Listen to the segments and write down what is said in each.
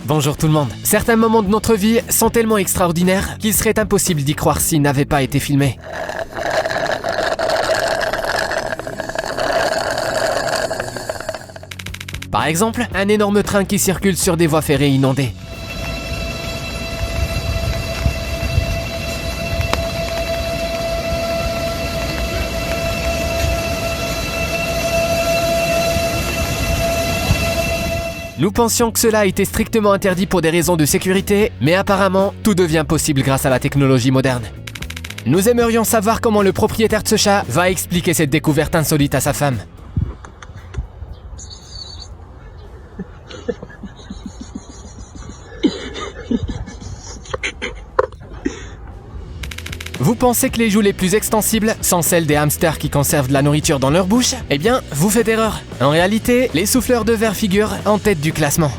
Bonjour tout le monde. Certains moments de notre vie sont tellement extraordinaires qu'il serait impossible d'y croire s'ils n'avaient pas été filmés. Par exemple, un énorme train qui circule sur des voies ferrées inondées. Nous pensions que cela était strictement interdit pour des raisons de sécurité, mais apparemment, tout devient possible grâce à la technologie moderne. Nous aimerions savoir comment le propriétaire de ce chat va expliquer cette découverte insolite à sa femme. Vous pensez que les joues les plus extensibles sont celles des hamsters qui conservent de la nourriture dans leur bouche? Eh bien, vous faites erreur. En réalité, les souffleurs de verre figurent en tête du classement.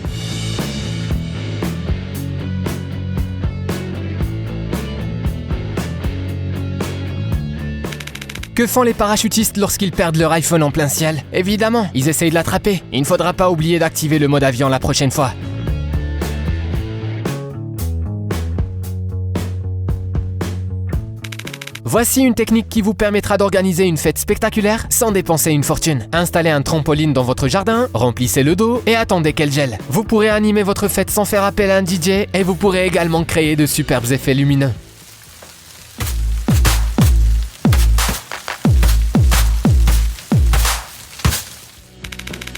Que font les parachutistes lorsqu'ils perdent leur iPhone en plein ciel? Évidemment, ils essayent de l'attraper. Il ne faudra pas oublier d'activer le mode avion la prochaine fois. Voici une technique qui vous permettra d'organiser une fête spectaculaire sans dépenser une fortune. Installez un trampoline dans votre jardin, remplissez le dos et attendez qu'elle gèle. Vous pourrez animer votre fête sans faire appel à un DJ et vous pourrez également créer de superbes effets lumineux.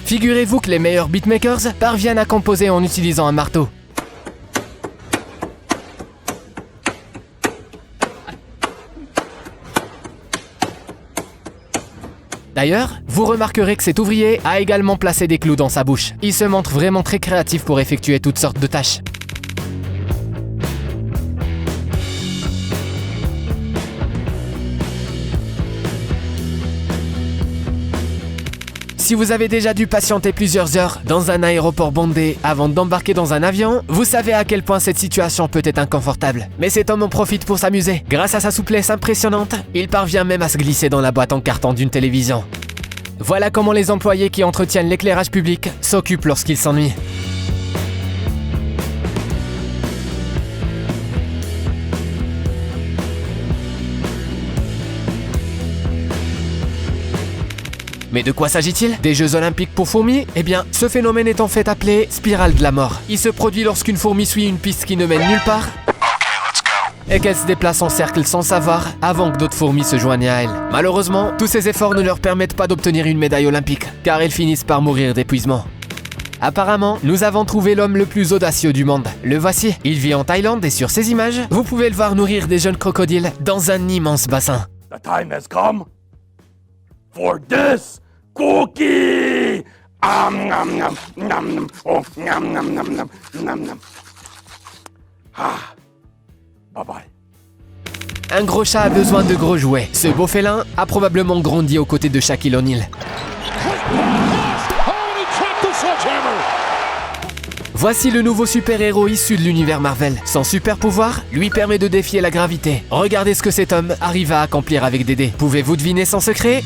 Figurez-vous que les meilleurs beatmakers parviennent à composer en utilisant un marteau. D'ailleurs, vous remarquerez que cet ouvrier a également placé des clous dans sa bouche. Il se montre vraiment très créatif pour effectuer toutes sortes de tâches. Si vous avez déjà dû patienter plusieurs heures dans un aéroport bondé avant d'embarquer dans un avion, vous savez à quel point cette situation peut être inconfortable. Mais cet homme en profite pour s'amuser. Grâce à sa souplesse impressionnante, il parvient même à se glisser dans la boîte en carton d'une télévision. Voilà comment les employés qui entretiennent l'éclairage public s'occupent lorsqu'ils s'ennuient. Mais de quoi s'agit-il? Des Jeux Olympiques pour fourmis? Eh bien, ce phénomène est en fait appelé spirale de la mort. Il se produit lorsqu'une fourmi suit une piste qui ne mène nulle part et qu'elle se déplace en cercle sans savoir avant que d'autres fourmis se joignent à elle. Malheureusement, tous ces efforts ne leur permettent pas d'obtenir une médaille olympique, car elles finissent par mourir d'épuisement. Apparemment, nous avons trouvé l'homme le plus audacieux du monde. Le voici. Il vit en Thaïlande et sur ces images, vous pouvez le voir nourrir des jeunes crocodiles dans un immense bassin. The time has come for this cookie! Nom nom nom nom. Oh, nom nom nom nom nom nom. Ah. Bye bye. Un gros chat a besoin de gros jouets. Ce beau félin a probablement grandi aux côtés de Shaquille O'Neal. Voici le nouveau super-héros issu de l'univers Marvel. Son super pouvoir lui permet de défier la gravité. Regardez ce que cet homme arrive à accomplir avec Dédé. Pouvez-vous deviner son secret?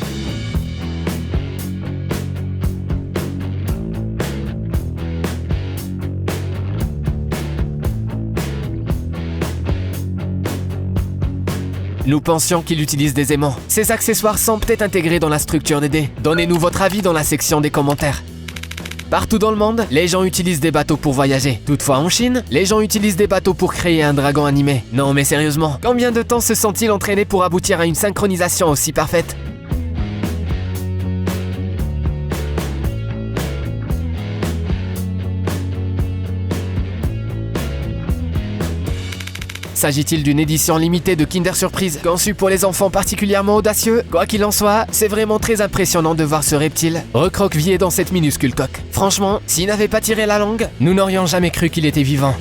Nous pensions qu'il utilise des aimants. Ces accessoires sont peut-être intégrés dans la structure des dés. Donnez-nous votre avis dans la section des commentaires. Partout dans le monde, les gens utilisent des bateaux pour voyager. Toutefois en Chine, les gens utilisent des bateaux pour créer un dragon animé. Non mais sérieusement, combien de temps se sont-ils entraînés pour aboutir à une synchronisation aussi parfaite? S'agit-il d'une édition limitée de Kinder Surprise, conçue pour les enfants particulièrement audacieux? Quoi qu'il en soit, c'est vraiment très impressionnant de voir ce reptile recroquevillé dans cette minuscule coque. Franchement, s'il n'avait pas tiré la langue, nous n'aurions jamais cru qu'il était vivant.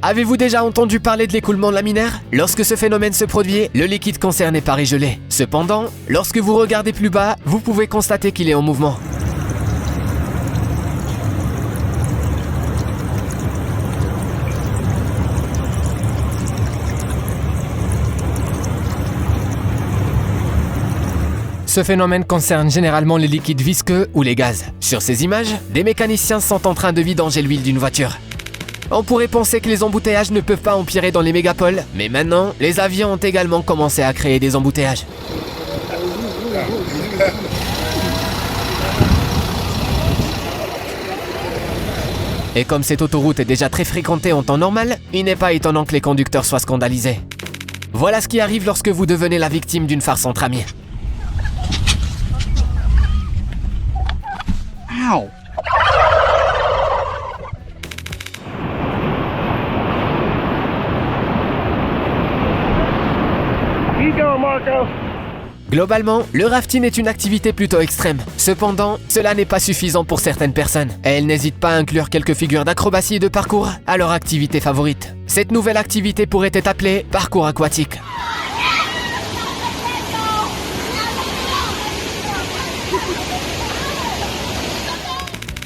Avez-vous déjà entendu parler de l'écoulement laminaire? Lorsque ce phénomène se produit, le liquide concerné paraît gelé. Cependant, lorsque vous regardez plus bas, vous pouvez constater qu'il est en mouvement. Ce phénomène concerne généralement les liquides visqueux ou les gaz. Sur ces images, des mécaniciens sont en train de vidanger l'huile d'une voiture. On pourrait penser que les embouteillages ne peuvent pas empirer dans les mégapoles, mais maintenant, les avions ont également commencé à créer des embouteillages. Et comme cette autoroute est déjà très fréquentée en temps normal, il n'est pas étonnant que les conducteurs soient scandalisés. Voilà ce qui arrive lorsque vous devenez la victime d'une farce entre amis. Ow! Keep going, Marco! Globalement, le rafting est une activité plutôt extrême. Cependant, cela n'est pas suffisant pour certaines personnes. Elles n'hésitent pas à inclure quelques figures d'acrobatie et de parcours à leur activité favorite. Cette nouvelle activité pourrait être appelée parcours aquatique.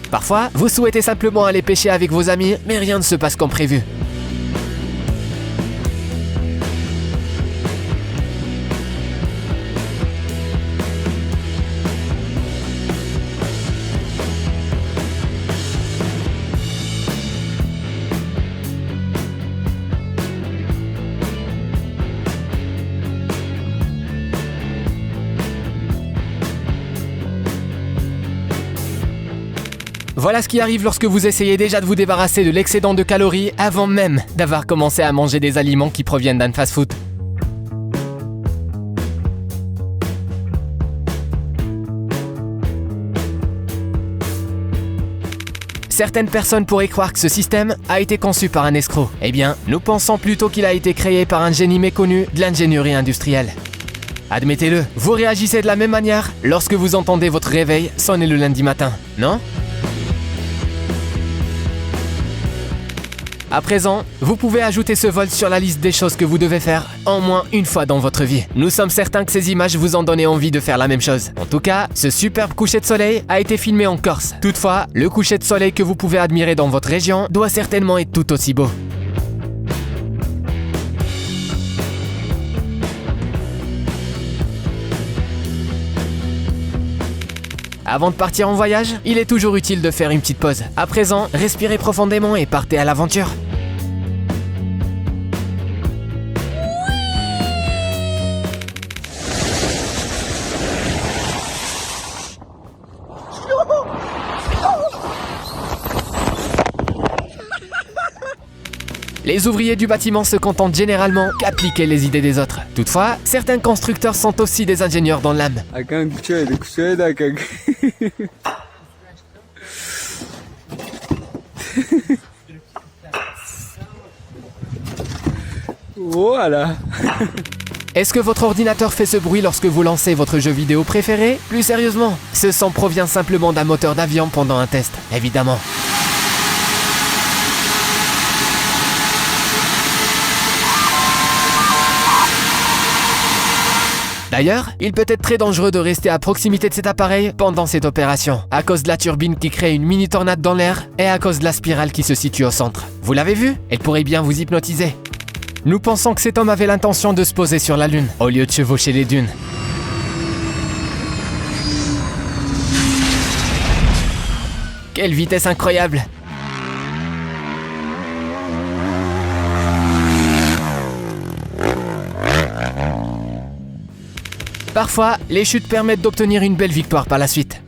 Parfois, vous souhaitez simplement aller pêcher avec vos amis, mais rien ne se passe comme prévu. Voilà ce qui arrive lorsque vous essayez déjà de vous débarrasser de l'excédent de calories avant même d'avoir commencé à manger des aliments qui proviennent d'un fast-food. Certaines personnes pourraient croire que ce système a été conçu par un escroc. Eh bien, nous pensons plutôt qu'il a été créé par un génie méconnu de l'ingénierie industrielle. Admettez-le, vous réagissez de la même manière lorsque vous entendez votre réveil sonner le lundi matin, non ? À présent, vous pouvez ajouter ce vol sur la liste des choses que vous devez faire en moins une fois dans votre vie. Nous sommes certains que ces images vous ont donné envie de faire la même chose. En tout cas, ce superbe coucher de soleil a été filmé en Corse. Toutefois, le coucher de soleil que vous pouvez admirer dans votre région doit certainement être tout aussi beau. Avant de partir en voyage, il est toujours utile de faire une petite pause. À présent, respirez profondément et partez à l'aventure. Les ouvriers du bâtiment se contentent généralement qu'appliquer les idées des autres. Toutefois, certains constructeurs sont aussi des ingénieurs dans l'âme. Voilà. Est-ce que votre ordinateur fait ce bruit lorsque vous lancez votre jeu vidéo préféré? Plus sérieusement, ce son provient simplement d'un moteur d'avion pendant un test, évidemment. D'ailleurs, il peut être très dangereux de rester à proximité de cet appareil pendant cette opération, à cause de la turbine qui crée une mini tornade dans l'air et à cause de la spirale qui se situe au centre. Vous l'avez vu? Elle pourrait bien vous hypnotiser. Nous pensons que cet homme avait l'intention de se poser sur la Lune, au lieu de chevaucher les dunes. Quelle vitesse incroyable! Parfois, les chutes permettent d'obtenir une belle victoire par la suite.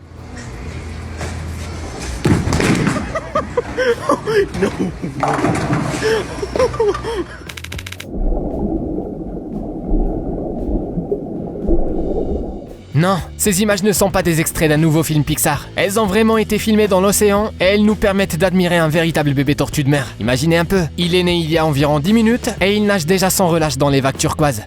Non, ces images ne sont pas des extraits d'un nouveau film Pixar. Elles ont vraiment été filmées dans l'océan et elles nous permettent d'admirer un véritable bébé tortue de mer. Imaginez un peu, il est né il y a environ 10 minutes et il nage déjà sans relâche dans les vagues turquoises.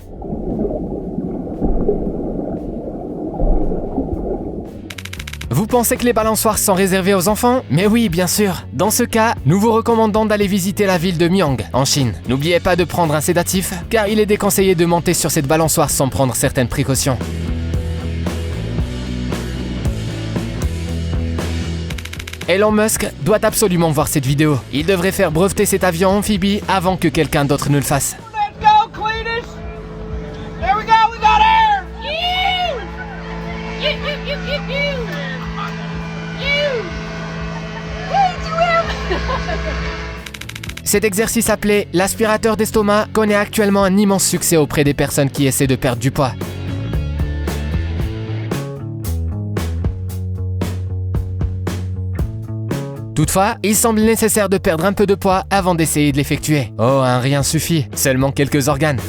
Vous pensez que les balançoires sont réservés aux enfants? Mais oui, bien sûr. Dans ce cas, nous vous recommandons d'aller visiter la ville de Myang, en Chine. N'oubliez pas de prendre un sédatif, car il est déconseillé de monter sur cette balançoire sans prendre certaines précautions. Elon Musk doit absolument voir cette vidéo. Il devrait faire breveter cet avion amphibie avant que quelqu'un d'autre ne le fasse. Let's go, Cletus! There we go, we got air! Cet exercice appelé l'aspirateur d'estomac connaît actuellement un immense succès auprès des personnes qui essaient de perdre du poids. Toutefois, il semble nécessaire de perdre un peu de poids avant d'essayer de l'effectuer. Oh, un rien suffit, seulement quelques organes.